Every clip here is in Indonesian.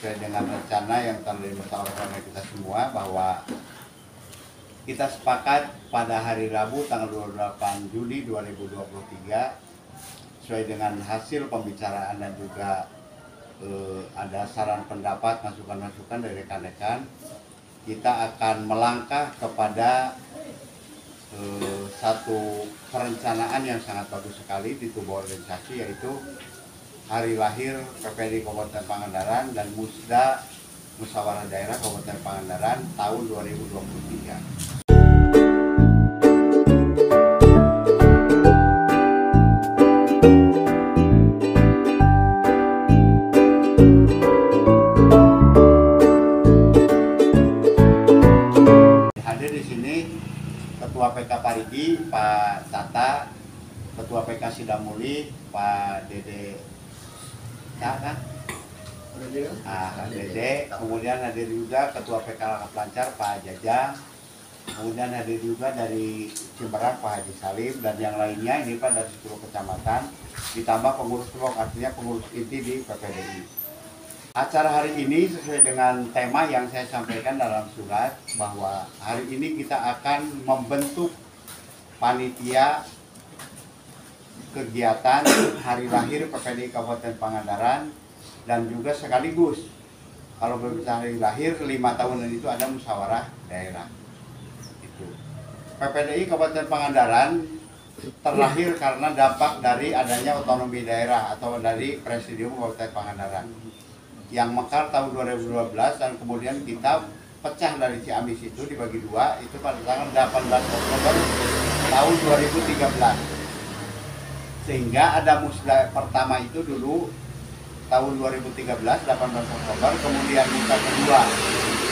sesuai dengan rencana yang telah dimusyawarahkan oleh kita semua, bahwa kita sepakat pada hari Rabu tanggal 28 Juli 2023 sesuai dengan hasil pembicaraan dan juga ada saran pendapat, masukan-masukan dari rekan-rekan, kita akan melangkah kepada satu perencanaan yang sangat bagus sekali di tubuh organisasi, yaitu hari lahir PPDI Kabupaten Pangandaran dan Musda Musyawarah Daerah Kabupaten Pangandaran tahun 2023. Hadir di sini Ketua PK Parigi Pak Tata, Ketua PK Sidamuli Pak Dede Dede, kemudian hadir juga Ketua PK Lancar Pak Jajang, kemudian hadir juga dari Cimberang Pak Haji Salim, dan yang lainnya ini Pak dari 10 kecamatan, ditambah pengurus blok, artinya pengurus inti di PPDI. Acara hari ini sesuai dengan tema yang saya sampaikan dalam surat, bahwa hari ini kita akan membentuk panitia kegiatan hari lahir PPDI Kabupaten Pangandaran, dan juga sekaligus kalau berbicara hari lahir 5 tahunan itu ada musyawarah daerah. Itu PPDI Kabupaten Pangandaran terlahir karena dampak dari adanya otonomi daerah atau dari Presidium Kabupaten Pangandaran yang mekar tahun 2012, dan kemudian kita pecah dari Ciamis itu dibagi dua, itu pada tanggal 18 Oktober tahun 2013. Sehingga ada musda pertama itu dulu tahun 2013 18 Oktober, kemudian musda kedua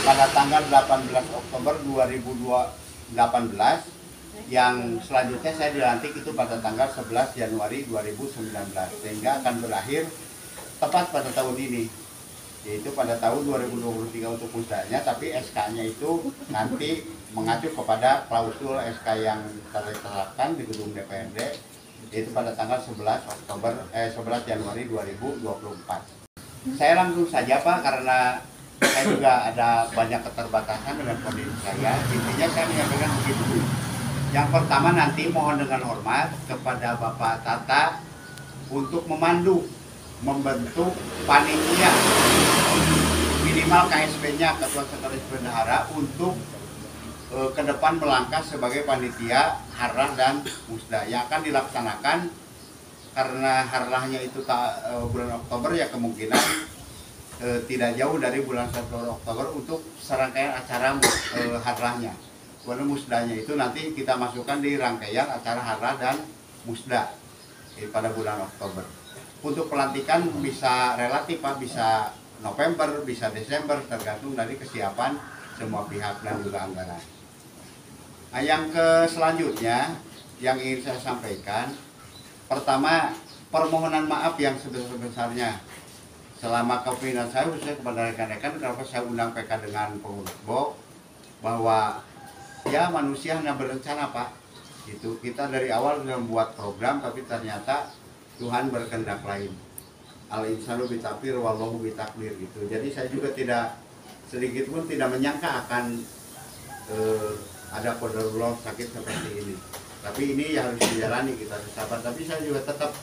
pada tanggal 18 Oktober 2018, yang selanjutnya saya dilantik itu pada tanggal 11 Januari 2019, sehingga akan berakhir tepat pada tahun ini, yaitu pada tahun 2023 untuk musdanya, tapi SK-nya itu nanti mengacu kepada klausul SK yang terletapkan di gedung DPRD, yaitu pada tanggal 11 Januari 2024. Saya langsung saja Pak, karena saya juga ada banyak keterbatasan dengan kondisi saya. Intinya saya menyampaikan begitu. Yang pertama, nanti mohon dengan hormat kepada Bapak Tata untuk membentuk panitia minimal KSP-nya, Ketua Sekretaris Bendahara, untuk ke depan melangkah sebagai panitia harlah dan musda yang akan dilaksanakan, karena harlahnya itu bulan Oktober, ya kemungkinan tidak jauh dari bulan 1 Oktober untuk serangkaian acara harlahnya. Kemudian musdanya itu nanti kita masukkan di rangkaian acara harlah dan musda pada bulan Oktober. Untuk pelantikan bisa relatif Pak, bisa November, bisa Desember, tergantung dari kesiapan semua pihak dan juga anggaran. Nah, yang selanjutnya yang ingin saya sampaikan, pertama, permohonan maaf yang sebesar-besarnya selama kepemimpinan saya, khususnya kepada rekan-rekan, kenapa saya undang PK dengan pengurus BOK, bahwa ya manusia hanya berencana Pak. Itu kita dari awal sudah membuat program, tapi ternyata Tuhan berkehendak lain. Al-insanu bitakdir wallahu bitakdir gitu. Jadi saya juga tidak sedikit pun tidak menyangka akan ada qadarullah sakit seperti ini. Tapi ini harus dijalani, kita harus sabar. Tapi saya juga tetap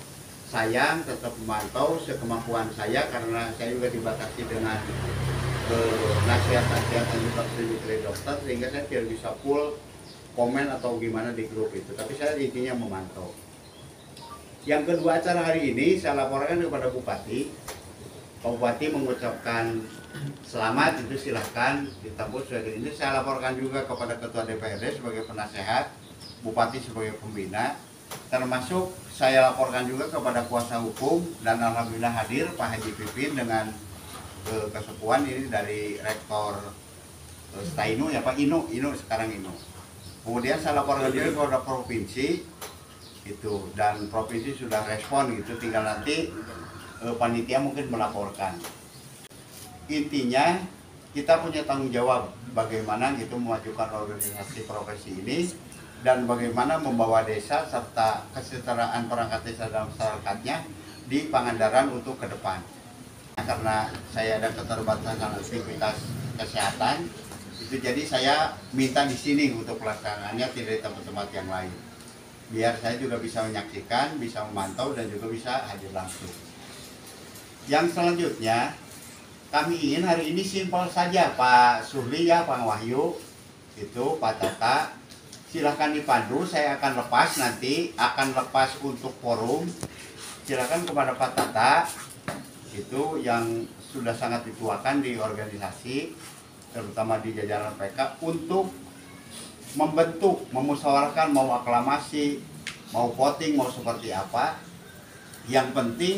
sayang, tetap memantau sekemampuan saya, karena saya juga dibatasi dengan nasihat-nasihat dan juga dari dokter, sehingga saya tidak bisa full komen atau gimana di grup itu. Tapi saya intinya memantau. Yang kedua, acara hari ini saya laporkan kepada Bupati. Pak Bupati mengucapkan selamat, itu silahkan ditembus sebagai ini. Saya laporkan juga kepada Ketua DPRD sebagai penasehat, Bupati sebagai pembina, termasuk saya laporkan juga kepada kuasa hukum, dan alhamdulillah hadir Pak Haji Pipin dengan kesepuan ini dari Rektor Stainu ya Pak, Inu sekarang Inu. Kemudian saya laporkan juga kepada provinsi itu, dan provinsi sudah respon gitu, tinggal nanti panitia mungkin melaporkan. Intinya kita punya tanggung jawab bagaimana gitu memajukan organisasi profesi ini, dan bagaimana membawa desa serta kesejahteraan perangkat desa dan masyarakatnya di Pangandaran untuk ke depan. karena saya ada keterbatasan aktivitas kesehatan itu, jadi saya minta di sini untuk pelaksanaannya, tidak di tempat-tempat yang lain, biar saya juga bisa menyaksikan, bisa memantau, dan juga bisa hadir langsung. Yang selanjutnya kami ingin hari ini simpel saja, Pak Suhli ya, Pak Wahyu, itu Pak Tata, silahkan dipandu. Saya akan lepas nanti, akan lepas untuk forum. Silahkan kepada Pak Tata, itu yang sudah sangat dituakan di organisasi, terutama di jajaran PK, untuk membentuk, memusyawarahkan, mau aklamasi, mau voting, mau seperti apa. Yang penting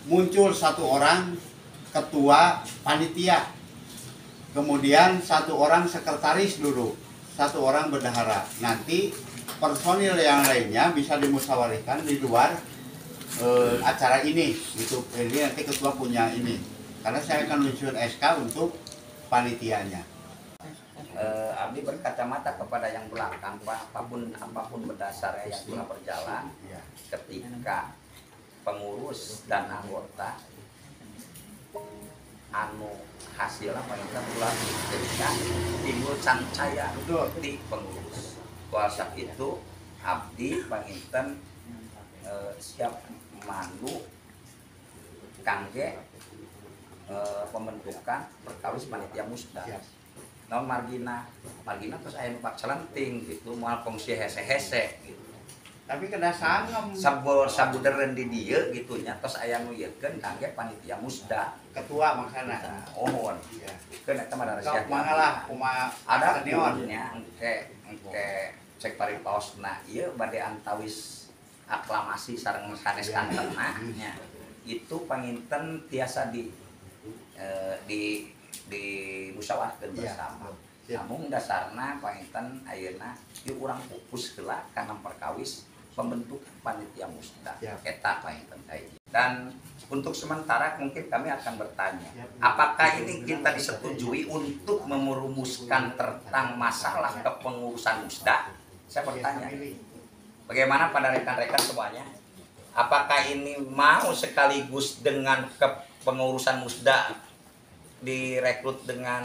muncul satu orang ketua panitia, kemudian satu orang sekretaris dulu, satu orang bendahara. Nanti personil yang lainnya bisa dimusyawarahkan di luar acara ini. Itu ini nanti ketua punya ini, karena saya akan menyusun SK untuk panitianya. Abdi berkacamata kepada yang belakang, Pak. Apapun berdasarnya yang telah berjalan, ketika pengurus dan anggota anu hasilnya paling telah diberikan timbul cancaya di pengurus. Kuasa itu abdi panginten siap mandu kangge pembentukan perkawis panitia musda. Non margina terus aya nu celenting gitu, moal fungsi hese-hese gitu. Tapi kena sangem Sabuderen di dieu gitu nya, tos aya nu yeukeun kangge panitia musda. Ketua maksana. Ohon. Iya. Keun eta mah rahasia. Mangalah kumaha ada senior nya engke cek paripaosna ieu bade antawis aklamasi sareng sanes kantenna nya. Itu panginten tiasa di musyawarahkeun bersama. Namun dasarna panginten ayeuna ieu urang fokus heula kana perkawis pembentukan panitia musda. Eta panginten kayak. Dan untuk sementara mungkin kami akan bertanya, apakah ini kita disetujui untuk merumuskan tentang masalah kepengurusan musda? Saya bertanya, bagaimana pada rekan-rekan semuanya? Apakah ini mau sekaligus dengan kepengurusan musda direkrut dengan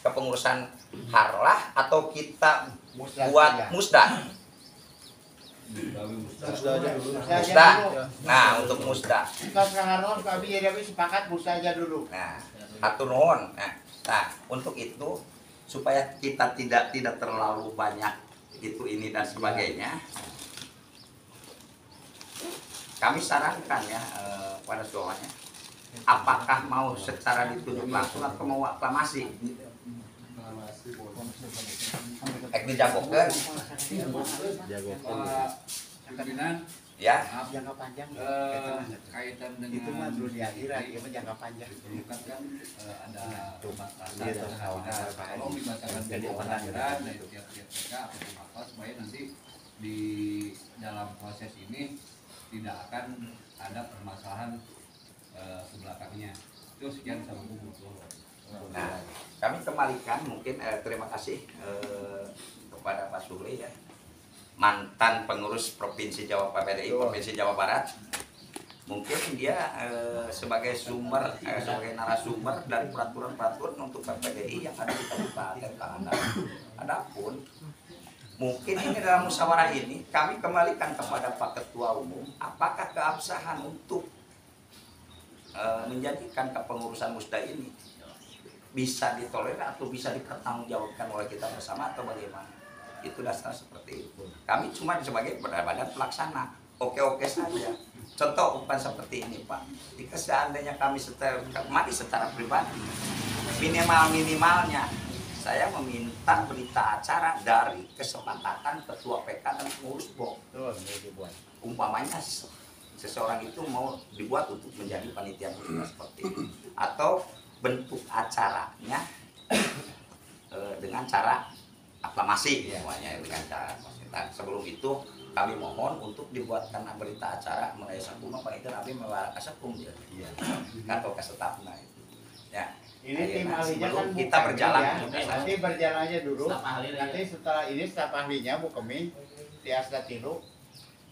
kepengurusan harlah, atau kita buat musda? Musda. Nah, untuk musda. Kami sepakat musda aja dulu. Nah, hatur nuhun. Nah, untuk itu supaya kita tidak terlalu banyak itu ini dan sebagainya, kami sarankan ya pada semuanya, apakah mau secara ditunjuk langsung atau mau aklamasi? Dijagokeun. Pimpinan Ya. Jangka panjang. Kaitan dengan itu mah dulu di akhirat, itu jangka panjang. kan ada batasan, kalau dibacakan dari pengadilan dari tiap-tiap TK atau apa supaya nanti di dalam proses ini tidak akan ada permasalahan sebelakangnya. Itu sekian sama buku. Nah, kami kembalikan mungkin terima kasih kepada Pak Suhli ya, mantan pengurus Provinsi Jawa PDI Provinsi Jawa Barat. Mungkin dia sebagai sumber sebagai narasumber dari peraturan-peraturan untuk PPDI yang ada di Kabupaten Pangandaran. Adapun mungkin ini dalam musyawarah ini kami kembalikan kepada Pak Ketua Umum, apakah keabsahan untuk menjadikan kepengurusan musda ini bisa ditolerir atau bisa dipertanggungjawabkan oleh kita bersama atau bagaimana? Itu dasar seperti itu. Kami cuma sebagai badan pelaksana, oke-oke saja. Contoh bukan seperti ini, Pak. Jika seandainya kami secara pribadi, minimalnya saya meminta berita acara dari kesepakatan ketua PK dan pengurus BOK. Umpamanya seseorang itu mau dibuat untuk menjadi panitia seperti ini, atau bentuk acaranya dengan cara aklamasi, semuanya dengan cara aklamasi. Sebelum itu kami mohon untuk dibuatkan berita acara mengenai sakuma Pak itu nabi mewarasakum ya, atau kasetapna itu. Ya. Ini tim ahlinya kan kita berjalan, ya. Nanti berjalan aja dulu. Nanti setelah ini staf ahlinya Bu Kemi di Asda Tilu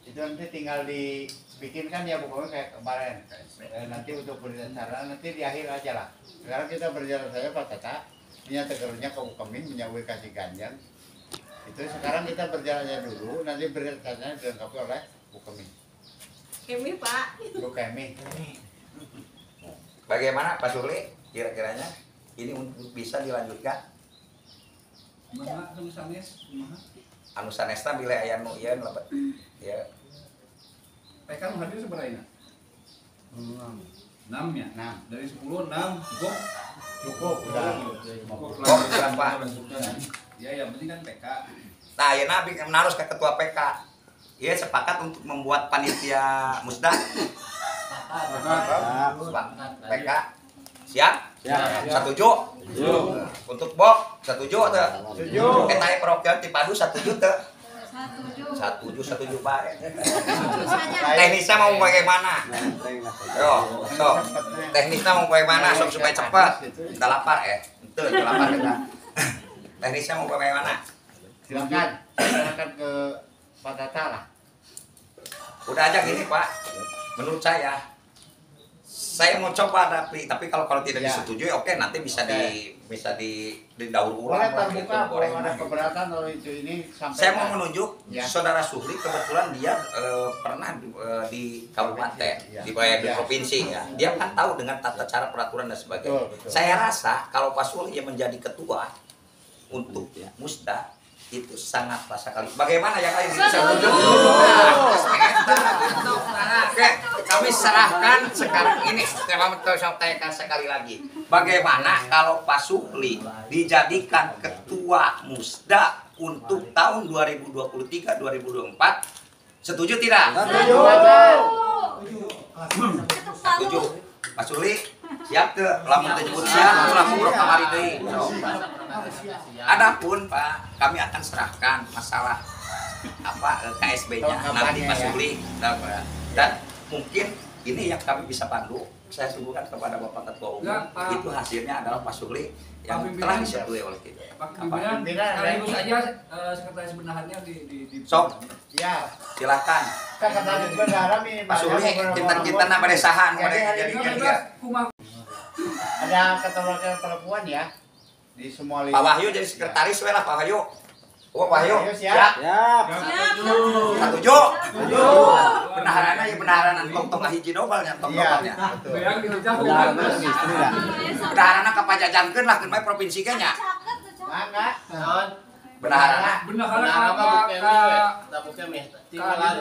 itu nanti tinggal di bikinkan ya pokoknya kayak kemarin. Nanti untuk berbicara nanti di akhir aja lah. Sekarang kita berjalan saja Pak Tata. Ini tegerunya ke Bukemi menyambut kasih ganjang. Itu sekarang kita berjalannya dulu. Nanti berbicaranya dilengkapi oleh Bukemi. Kemi Pak. Bukemi. Bagaimana Pak Suli kira-kiranya ini untuk bisa dilanjutkan? Mana tulisannya? Anu sanesta bila aya nu ieu lebat. Ya. PK nu hadir seberapa? 6 ya? 6. Dari 10, 6 cukup. Cukup udah. Oh, berapa? Ya, yang penting kan PK. Nah, ayeuna menaros ke ketua PK. Ieu sepakat untuk membuat panitia musda. PK. Siap? Setuju? Untuk Bok, setuju atau? Setuju. Kita parokian ti Padu setuju teu? Setuju bae. Teknisnya mau bagaimana? Yo, sok. Teknisnya mau bagaimana? Sok supaya cepat. Udah lapar Itu udah lapar kita. Teknisnya mau bagaimana? Silakan ke Pak Tata lah. Udah aja gini Pak. Menurut saya mau coba tapi kalau tidak Ya. disetujui oke nanti bisa didaur ulang. Boleh terbuka boleh. kalau ada keberatan kalau itu ini sampai. Saya mau menunjuk Ya. saudara Suhri, kebetulan dia pernah di kabupaten, Ya. di Ya. provinsi ya. Dia kan tahu dengan tata cara peraturan dan sebagainya. Betul. Saya rasa kalau Pak Suhri yang menjadi ketua untuk musda itu sangat rasa kali. Bagaimana ya kalian bisa tunjuk? Oke, kami serahkan sekarang ini saya tanya sekali lagi. Bagaimana kalau Pak Supli dijadikan ketua musda untuk tahun 2023-2024? Setuju tidak? Setuju. Pak Supli siap ke? Lamun disebut siap, lamun bro kamari deui. Adapun Pak, kami akan serahkan masalah KSB-nya nanti Pak Supli dan mungkin ini yang kami bisa pandu. Saya sungguhkan kepada Bapak Ketua Umum itu hasilnya adalah Pak Supli yang telah disetujui oleh kita. Pak Pimpinan, sekaligus aja sekretaris benahannya di Sok, Ya. silakan. Sekretaris bendahara minimal. Pak Supli, kita nama desahan, jadi ada ketua perempuan ya di semua Pak Wahyu jadi sekretaris lah Pak Wahyu. Oh Pak Wahyu, siap. Setuju. Benaharanna ya benaharan tong hiji dobal nya tong dobalnya. Bayang gitu cah. Benaharanna kapajajangkeun lah keun bae provinsi nya. Mangga. Benaharanna. Benaharan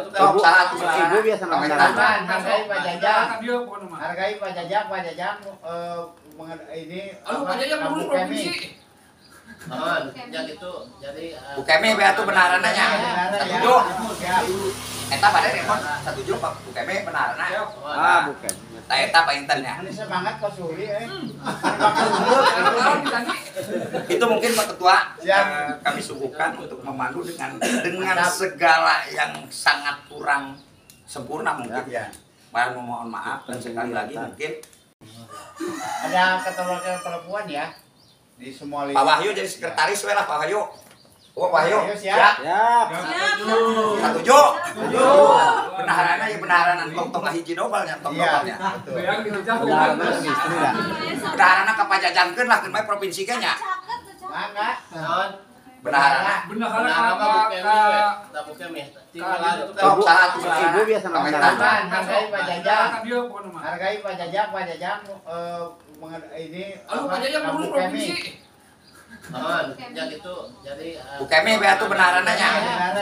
Top 100 biasa Hargai Pak Jajang. Dia pokoknya mah. Hargai Pak Jajang ini Aduh, Pak Jajang ngurus provinsi. yang itu jadi Bukemi bae atuh benaharanna nya. Setuju. Siap. Eta bade repot setuju Pak Bukemi benaharanna. bukan. Tah eta Pak Intennya. Ini semangat Pak Suri Itu mungkin Pak Ketua Siap. kami suguhkan untuk memandu dengan segala yang sangat kurang sempurna mungkin. Ya. Bahan memohon maaf dan sekali lagi mungkin Ada ketua perempuan ya di semua Pak Wahyu jadi sekretaris lah Pak Wahyu. Oh Pak Wahyu, siap. setuju. Benaharanna ya benaharan tong hiji dobal nya tong dobalnya. Bayang gitu cah. Benaharanna kapajajangkeun lah keun bae provinsi nya. Mangga. Benaharanna. Benaharan Top 100 Ibu biasa Hargai Pak Jajang. Dia pokoknya mah. Hargai Pak Jajang ini Aduh, Pak Jajang ngurus provinsi. yang itu jadi Bukemi bae atuh benaharanna nya.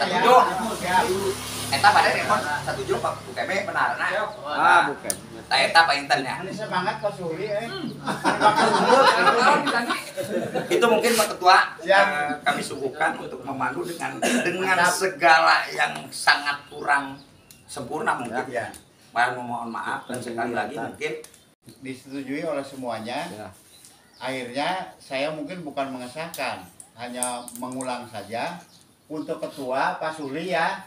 Setuju. Siap. Eta bade repot setuju Pak Bukemi benaharanna. bukan. Tah eta Pak Intennya. Ini semangat Pak Suri Itu mungkin Pak Ketua Siap. kami suguhkan untuk memandu dengan segala yang sangat kurang sempurna mungkin. Ya. Bahan memohon maaf dan sekali lagi mungkin Disetujui oleh semuanya. Akhirnya saya mungkin bukan mengesahkan, hanya mengulang saja. Untuk ketua Pak Suli ya,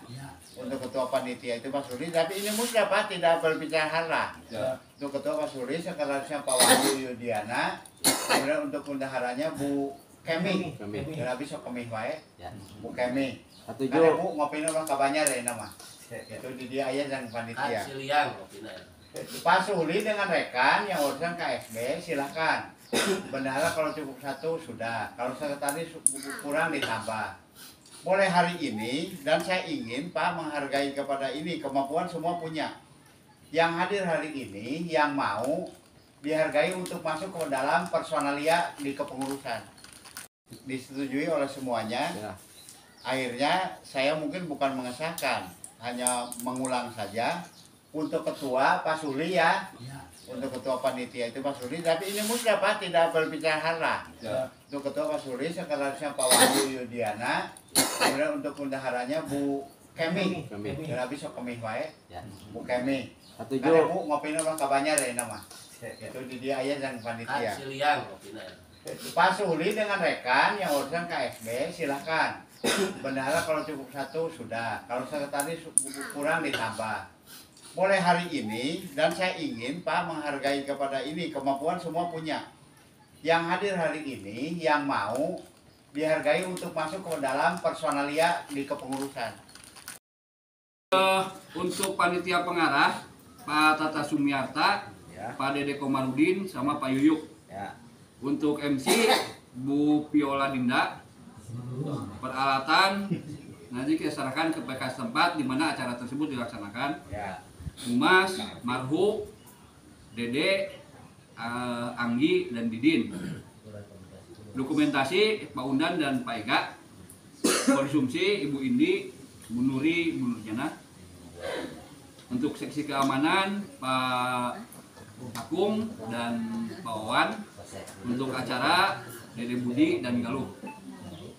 untuk ketua panitia itu Pak Suli, tapi ini mudah Pak, tidak berbicara. Untuk ketua Pak Suli, sekretarisnya Pak Wahyu Yudiana, kemudian untuk bendaharanya Bu Kemi. Kemi. Jadi bisa kemi wae. Ya. Bu kemi. Satu Karena jo. bu ngopi ulah kabanyar ya nama. Itu di dia aya yang panitia. Siliang kopina. Pak Suli dengan rekan yang urusan KSB silahkan. Bendahara kalau cukup satu sudah. Kalau sekretaris kurang ditambah. Boleh hari ini dan saya ingin Pak menghargai kepada ini kemampuan semua punya. Yang hadir hari ini yang mau dihargai untuk masuk ke dalam personalia di kepengurusan. Disetujui oleh semuanya. Ya. Akhirnya saya mungkin bukan mengesahkan, hanya mengulang saja. Untuk ketua Pak Suli ya, untuk ketua panitia itu Pak Suli. Tapi ini mudah Pak, tidak berbicara. Untuk ketua Pak Suli, sekretarisnya Pak Wahyu Yudiana. Kemudian untuk bendaharanya Bu Kemi. Jadi bisa kemi wae. Ya. Bu Kemi. Satu Karena jo. Bu ngopi ulah kabanyar ya nama. Itu di dia aya yang panitia. Siliang kopina. Pak Suli dengan rekan yang urusan KSB silahkan. Bendahara kalau cukup satu sudah. Kalau sekretaris kurang ditambah. Boleh hari ini dan saya ingin Pak menghargai kepada ini kemampuan semua punya. Yang hadir hari ini yang mau dihargai untuk masuk ke dalam personalia di kepengurusan. Untuk panitia pengarah Pak Tata Sumiarta, Ya. Pak Dede Komarudin, sama Pak Yuyuk. Ya. Untuk MC Bu Viola Dinda. Peralatan nanti kita serahkan ke PK setempat di mana acara tersebut dilaksanakan. Ya. Humas, Marhu, Dede, Anggi, dan Didin. Dokumentasi Pak Undan dan Pak Ega. Konsumsi Ibu Indi, Bu Nuri, Bu Nurjana. Untuk seksi keamanan Pak Akung dan Pak Wawan. Untuk acara Dede Budi dan Galuh.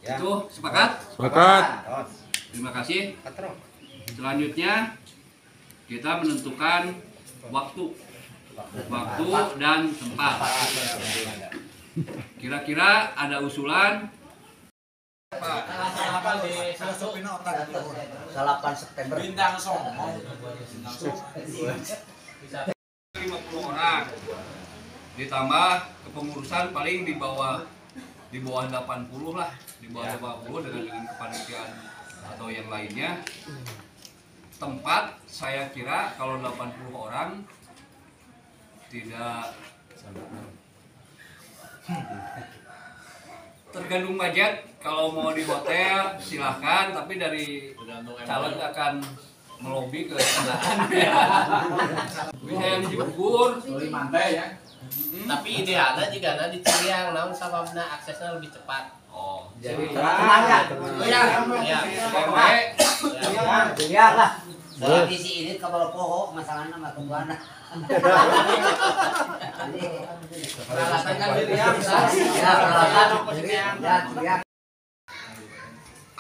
Ya. Itu sepakat? Sepakat. Terima kasih. Selanjutnya kita menentukan waktu dan tempat. Kira-kira ada usulan? 8 September. 50 orang. Ditambah kepengurusan paling di bawah 80 lah, di bawah 80 dengan kepanitiaan atau yang lainnya. Tempat saya kira kalau 80 orang tidak tergantung budget. Kalau mau di hotel silahkan, tapi dari calon akan melobi ke kesalahan. Bisa yang di Bogor, Tapi idealnya jika ada di Ciliang, namun sababna aksesnya lebih cepat. oh, Jadi Ya. ya lah. Soalnya visi ini kalau poho masalahnya sama kebuana. Peralatan kan Ciliang.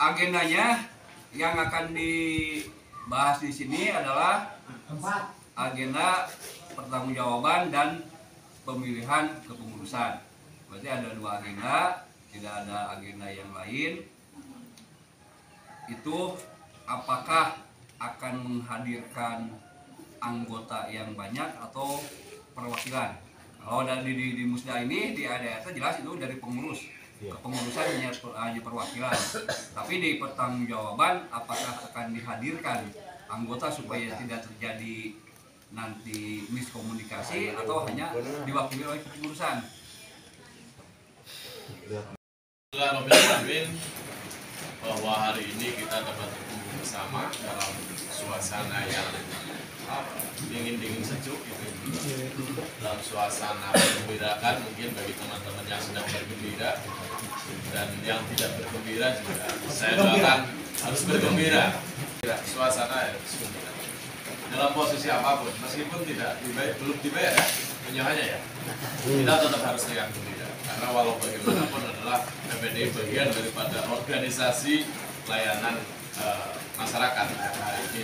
agendanya yang akan dibahas di sini adalah agenda pertanggungjawaban dan pemilihan kepengurusan. Berarti ada 2 agenda, tidak ada agenda yang lain. Itu apakah akan menghadirkan anggota yang banyak atau perwakilan? Kalau di Musda ini di ADRT jelas itu dari pengurus. Kepengurusan hanya perwakilan. Tapi di pertanggungjawaban apakah akan dihadirkan anggota supaya tidak terjadi nanti miskomunikasi atau hanya diwakili oleh kepengurusan? Alhamdulillah bahwa hari ini kita dapat berkumpul bersama dalam suasana yang dingin-dingin sejuk gitu. Dalam suasana menggembirakan mungkin bagi teman-teman yang sedang bergembira dan yang tidak bergembira juga saya doakan harus bergembira. Suasana harus gembira dalam posisi apapun, meskipun belum dibayar ya, menyohanya ya, kita tetap harus riang gembira karena walau bagaimanapun adalah PPDI bagian daripada organisasi layanan masyarakat hari ini.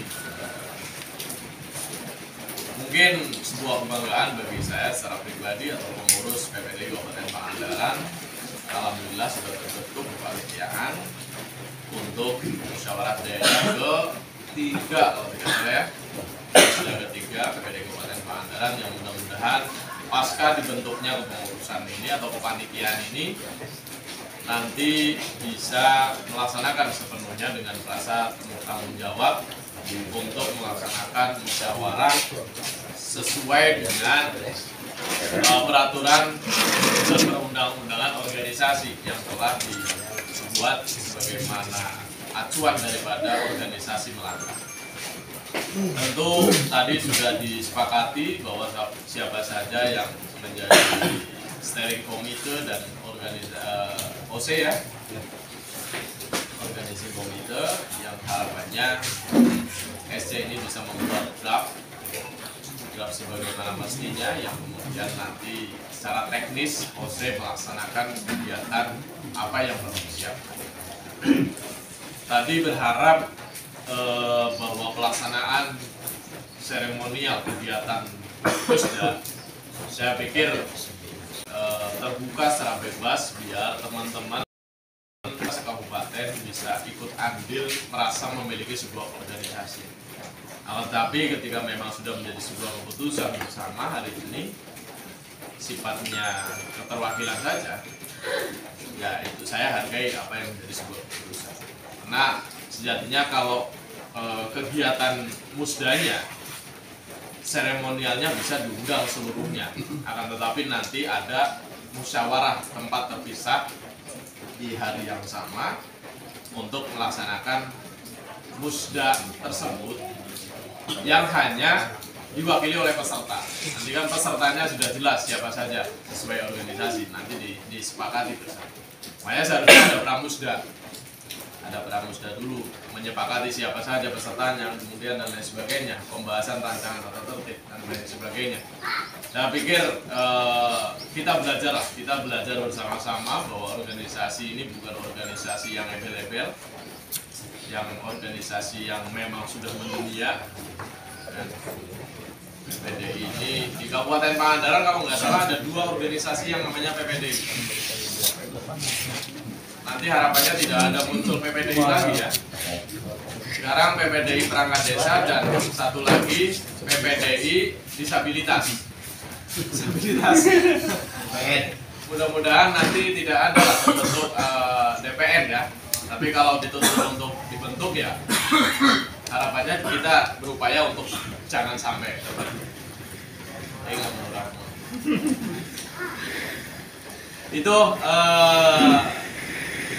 Mungkin sebuah kebanggaan bagi saya secara pribadi atau pengurus PPDI Kabupaten Pangandaran. Alhamdulillah sudah terbentuk kepanitiaan untuk musyawarah daerah ke-3 kalau tidak salah ya. Sudah ke-3 PPDI Kabupaten Pangandaran yang mudah-mudahan pasca dibentuknya kepengurusan ini atau kepanitiaan ini nanti bisa melaksanakan sepenuhnya dengan rasa tanggung jawab untuk melaksanakan musyawarah sesuai dengan peraturan dan perundang-undangan organisasi yang telah dibuat sebagaimana acuan daripada organisasi Melangkah. Tentu tadi sudah disepakati bahwa siapa saja yang menjadi steering komite dan OC ya, organisasi komite yang harapannya SC ini bisa membuat draft sebagaimana mestinya, yang kemudian nanti secara teknis OC melaksanakan kegiatan apa yang perlu disiapkan. Tadi berharap bahwa pelaksanaan seremonial kegiatan Musda, saya pikir terbuka secara bebas biar teman-teman kabupaten bisa ikut andil merasa memiliki sebuah organisasi. Tapi ketika memang sudah menjadi sebuah keputusan bersama hari ini sifatnya keterwakilan saja, ya itu saya hargai apa yang menjadi sebuah keputusan. Karena sejatinya kalau kegiatan musdanya seremonialnya bisa diundang seluruhnya, akan tetapi nanti ada musyawarah tempat terpisah di hari yang sama untuk melaksanakan musda tersebut yang hanya diwakili oleh peserta. Nanti kan pesertanya sudah jelas siapa saja sesuai organisasi, nanti disepakati bersama. Makanya seharusnya ada pramusda. Ada pramusda dulu, menyepakati siapa saja pesertanya, kemudian dan lain sebagainya, pembahasan rancangan tata tertib dan lain sebagainya. Saya pikir kita belajar bersama-sama bahwa organisasi ini bukan organisasi yang embel-embel, yang organisasi yang memang sudah mendunia. Dan PPDI ini di Kabupaten Pangandaran kalau nggak salah ada 2 organisasi yang namanya PPDI. Nanti harapannya tidak ada muncul PPDI lagi ya. Sekarang PPDI perangkat desa dan satu lagi PPDI disabilitas. Mudah-mudahan nanti tidak ada bentuk DPN ya. Tapi kalau dituntut untuk dibentuk ya harapannya kita berupaya untuk jangan sampai itu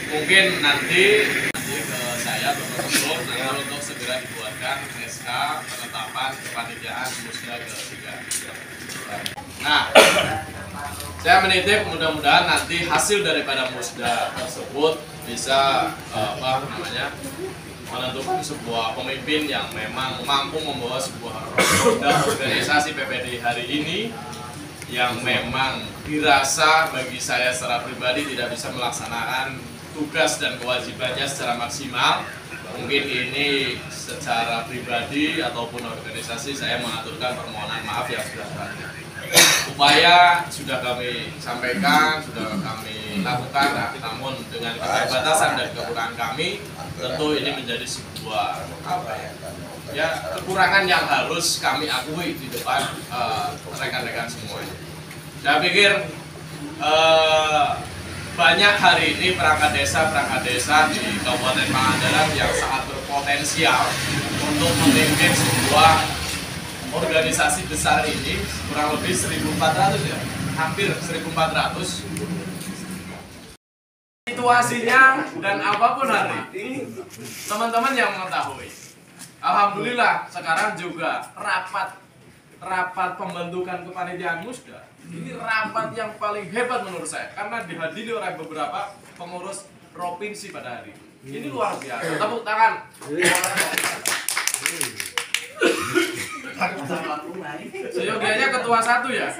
mungkin nanti ke saya berpesan nanti untuk segera dibuatkan SK penetapan kepanitiaan musda ke-3. Nah, saya menitip mudah-mudahan nanti hasil daripada musda tersebut bisa menentukan sebuah pemimpin yang memang mampu membawa sebuah organisasi PPDI hari ini yang memang dirasa bagi saya secara pribadi tidak bisa melaksanakan tugas dan kewajibannya secara maksimal. Mungkin ini secara pribadi ataupun organisasi saya mengaturkan permohonan maaf yang sudah banyak. Upaya sudah kami sampaikan, sudah kami lakukan, namun dengan keterbatasan dan kekurangan kami, tentu ini menjadi sebuah kekurangan yang harus kami akui di depan rekan-rekan semuanya. Saya pikir banyak hari ini perangkat desa di Kabupaten Pangandaran yang sangat berpotensial untuk memimpin sebuah organisasi besar ini, kurang lebih 1.400 ya, hampir 1.400. Situasinya dan apapun hari ini, teman-teman yang mengetahui. Alhamdulillah sekarang juga rapat pembentukan kepanitiaan musda. Ini rapat yang paling hebat menurut saya karena dihadiri oleh beberapa pengurus provinsi pada hari ini. Ini luar biasa. Tepuk tangan. Seyogianya ketua 1 ya.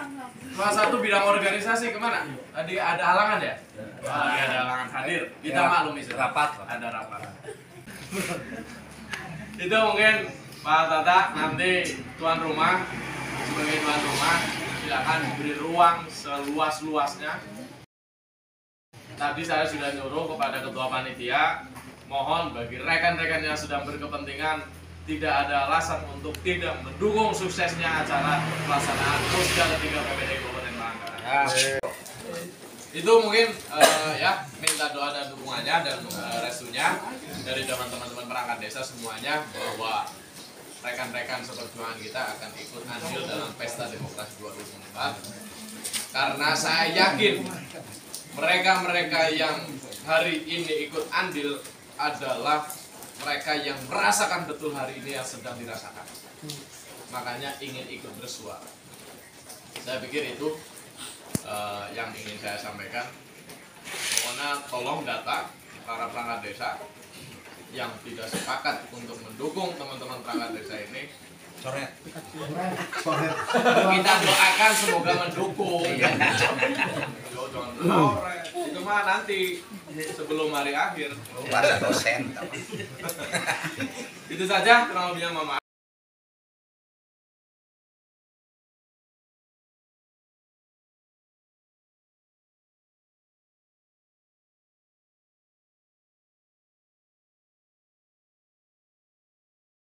Ketua 1 bidang organisasi kemana? Tadi ada halangan ya? Ada halangan hadir. Kita maklumi rapat. Ada rapat. Itu mungkin Pak Tata nanti tuan rumah sebagai tuan rumah silakan diberi ruang seluas-luasnya. Tadi saya sudah nyuruh kepada ketua panitia, mohon bagi rekan-rekan yang sedang berkepentingan tidak ada alasan untuk tidak mendukung suksesnya acara pelaksanaan musda ke-3 PPDI Kabupaten Pangandaran. itu mungkin ya minta doa dan dukungannya dan restunya dari teman-teman perangkat desa semuanya bahwa rekan-rekan seperjuangan kita akan ikut andil dalam pesta demokrasi 2024 karena saya yakin mereka-mereka yang hari ini ikut andil adalah mereka yang merasakan betul hari ini yang sedang dirasakan, makanya ingin ikut bersuara. Saya pikir itu yang ingin saya sampaikan. Pokoknya tolong data para perangkat desa yang tidak sepakat untuk mendukung teman-teman perangkat desa ini, kita doakan semoga mendukung. Jangan coret, itu mah nanti sebelum hari akhir. Bahasa dosen. Itu saja, kurang lebihnya mohon maaf.